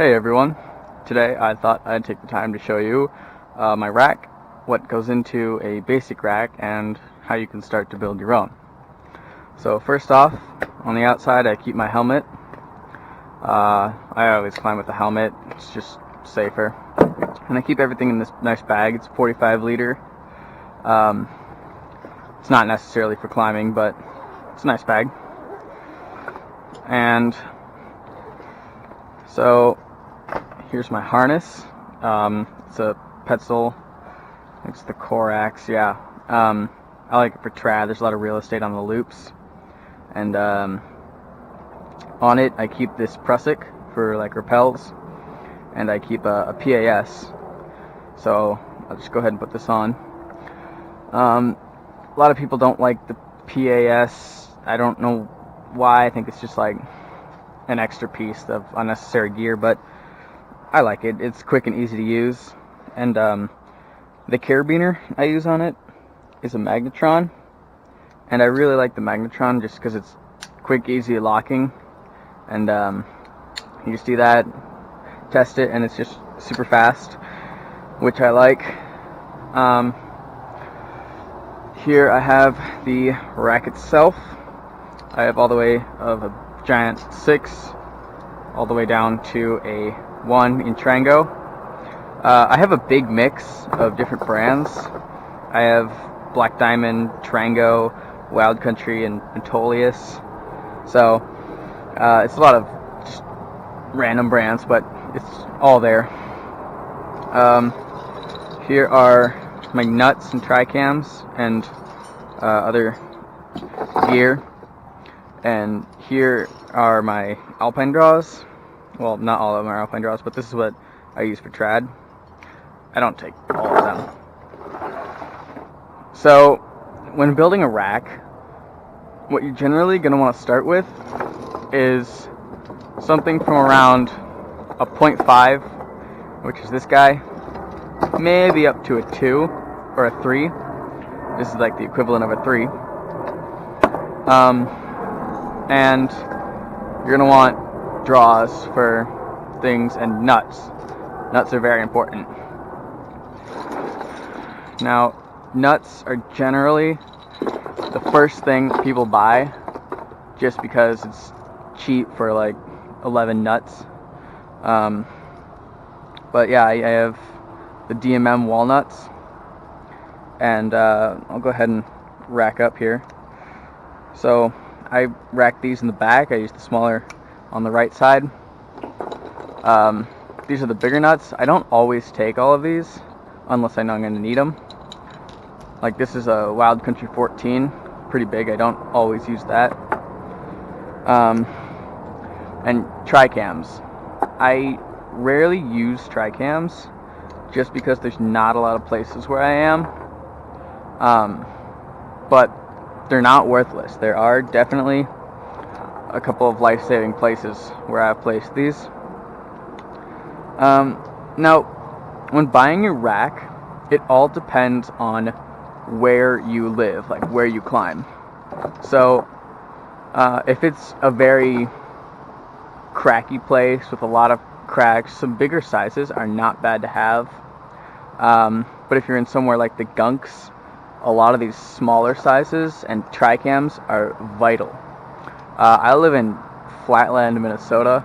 Hey everyone, today I thought I'd take the time to show you my rack, what goes into a basic rack, and how you can start to build your own. So first off, on the outside I keep my helmet. I always climb with a helmet, it's just safer. And I keep everything in this nice bag. It's 45 liter. It's not necessarily for climbing, but it's a nice bag. And so here's my harness. It's a Petzl. It's the Corax. Yeah. I like it for trad. There's a lot of real estate on the loops, and on it I keep this prusik for like rappels, and I keep a PAS. So I'll just go ahead and put this on. A lot of people don't like the PAS. I don't know why. I think it's just like an extra piece of unnecessary gear, but I like it. It's quick and easy to use. And the carabiner I use on it is a magnetron, and I really like the magnetron just because it's quick, easy locking, and you just do that, test it, and it's just super fast, which I like. Here I have the rack itself. I have all the way of a giant 6 all the way down to a 1 in Trango. I have a big mix of different brands. I have Black Diamond, Trango, Wild Country, and Antolius. So it's a lot of just random brands, but it's all there. Here are my nuts and tri-cams and other gear. And here are my alpine draws. Well, not all of them are alpine draws, but this is what I use for trad. I don't take all of them. So when building a rack, what you're generally going to want to start with is something from around a 0.5, which is this guy, maybe up to a 2 or a 3. This is like the equivalent of a 3. And you're going to want draws for things, and nuts. Nuts are very important. Now, nuts are generally the first thing people buy just because it's cheap for like 11 nuts. But yeah, I have the DMM walnuts, and I'll go ahead and rack up here. So I rack these in the back. I use the smaller on the right side. These are the bigger nuts. I don't always take all of these unless I know I'm going to need them. Like this is a Wild Country 14, pretty big. I don't always use that. And tri-cams. I rarely use tri-cams just because there's not a lot of places where I am. But they're not worthless. There are definitely a couple of life-saving places where I've placed these. Now, when buying your rack, it all depends on where you live, like where you climb. So, if it's a very cracky place with a lot of cracks, some bigger sizes are not bad to have. But if you're in somewhere like the Gunks, a lot of these smaller sizes and tri-cams are vital. I live in Flatland, Minnesota,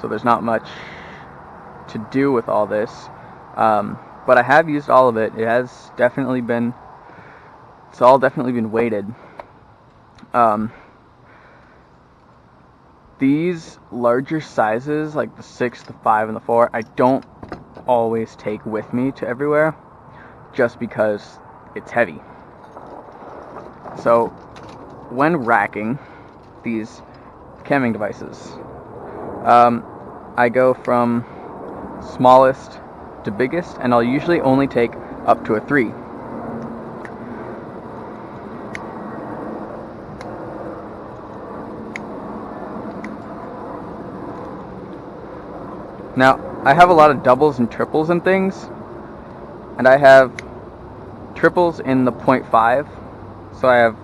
so there's not much to do with all this. But I have used all of it. It's all definitely been weighted. These larger sizes, like the 6, the 5, and the 4, I don't always take with me to everywhere, just because it's heavy. So when racking these camming devices, I go from smallest to biggest, and I'll usually only take up to a 3. Now, I have a lot of doubles and triples and things, and I have triples in the 0.5, so I have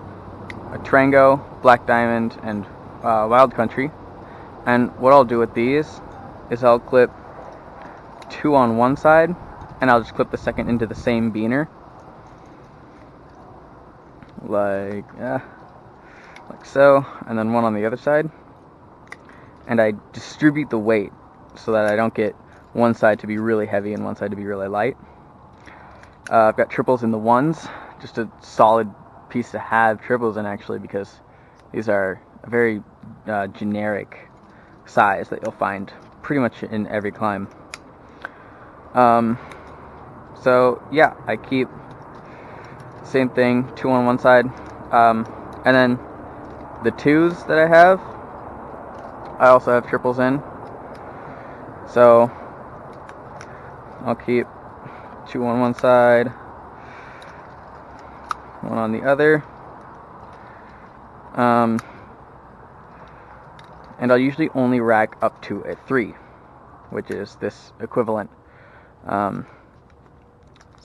a Trango, Black Diamond, and Wild Country. And what I'll do with these is I'll clip 2 on one side, and I'll just clip the second into the same beaner, like so, and then 1 on the other side, and I distribute the weight so that I don't get one side to be really heavy and one side to be really light. I've got triples in the 1s, just a solid piece to have triples in, actually, because these are a very generic size that you'll find pretty much in every climb. So yeah, I keep same thing, 2 on one side, and then the 2s that I have, I also have triples in. So I'll keep 2 on one side, 1 on the other, and I'll usually only rack up to a 3, which is this equivalent. So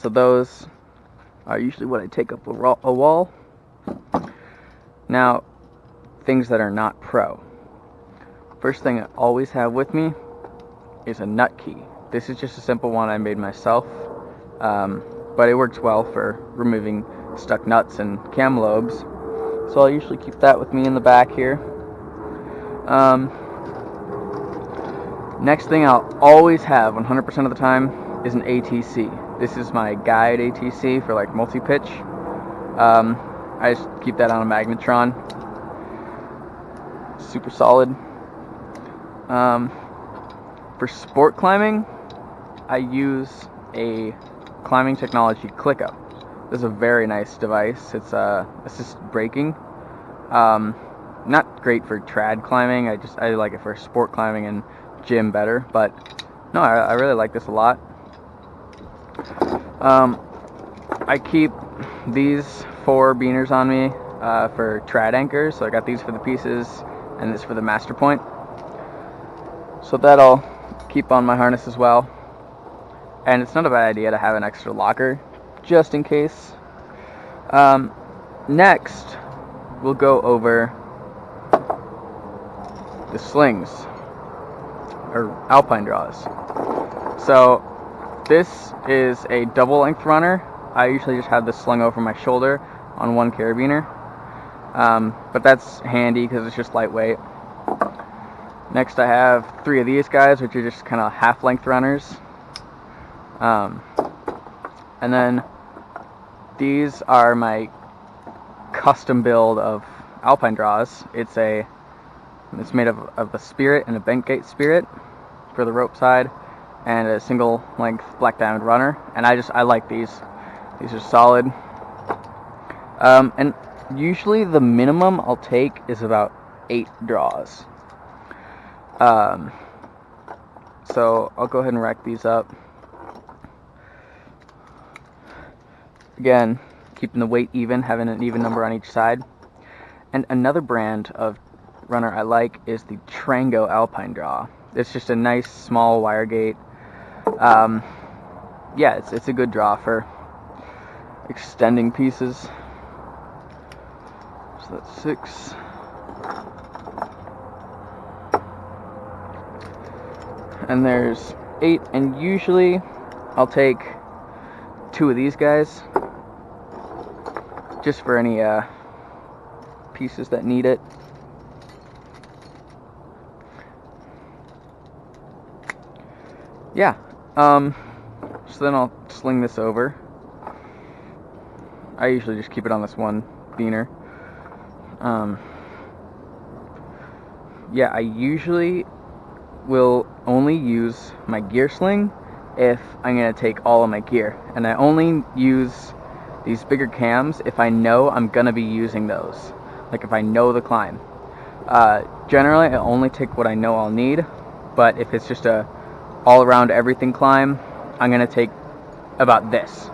those are usually what I take up a wall. Now, things that are not pro. First thing I always have with me is a nut key. This is just a simple one I made myself, but it works well for removing stuck nuts and cam lobes. So I'll usually keep that with me in the back here. Next thing I'll always have 100% of the time is an ATC. This is my guide ATC for like multi-pitch. I just keep that on a magnetron. Super solid. For sport climbing, I use a Climbing Technology ClickUp. This is a very nice device. It's assisted braking. Not great for trad climbing. I like it for sport climbing and gym better. But no, I really like this a lot. I keep these 4 beaners on me for trad anchors. So I got these for the pieces and this for the master point. So that I'll keep on my harness as well. And it's not a bad idea to have an extra locker, just in case. Next, we'll go over the slings, or alpine draws. So this is a double length runner. I usually just have this slung over my shoulder on one carabiner, but that's handy because it's just lightweight. Next I have 3 of these guys, which are just kind of half length runners. And then these are my custom build of alpine draws. It's made of a spirit and a bent gate spirit for the rope side, and a single length black diamond runner. And I like these. These are solid. And usually the minimum I'll take is about 8 draws. So I'll go ahead and rack these up. Again, keeping the weight even, having an even number on each side. And another brand of runner I like is the Trango Alpine Draw. It's just a nice small wire gate. Yeah, it's a good draw for extending pieces. So that's 6. And there's 8, and usually I'll take 2 of these guys just for any pieces that need it. Yeah, so then I'll sling this over. I usually just keep it on this one beaner. Yeah, I usually will only use my gear sling if I'm going to take all of my gear. And I only use these bigger cams if I know I'm going to be using those. Like if I know the climb. Generally, I only take what I know I'll need. But if it's just a all-around everything climb, I'm going to take about this.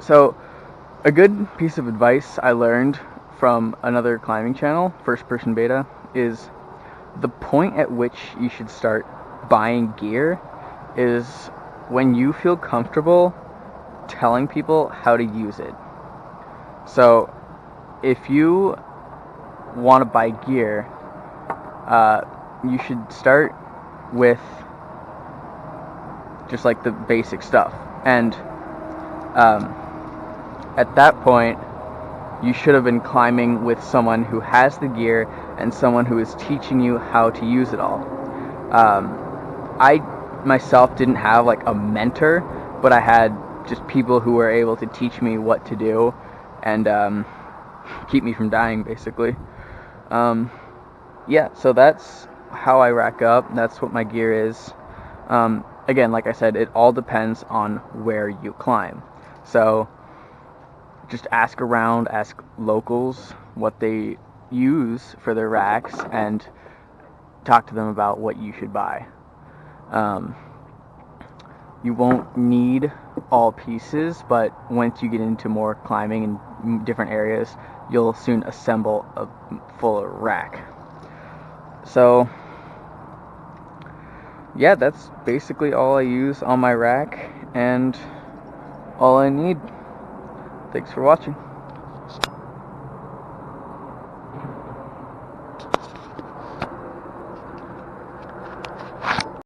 So a good piece of advice I learned from another climbing channel, First Person Beta, is the point at which you should start buying gear is when you feel comfortable telling people how to use it. So if you want to buy gear, you should start with just like the basic stuff. And at that point, you should have been climbing with someone who has the gear and someone who is teaching you how to use it all. I myself didn't have like a mentor, but I had just people who were able to teach me what to do and keep me from dying, basically. Yeah, so that's how I rack up. That's what my gear is. Again, like I said, it all depends on where you climb. So just ask around, ask locals what they use for their racks, and talk to them about what you should buy. You won't need all pieces, but once you get into more climbing in different areas, you'll soon assemble a full rack. So yeah, that's basically all I use on my rack and all I need. Thanks for watching.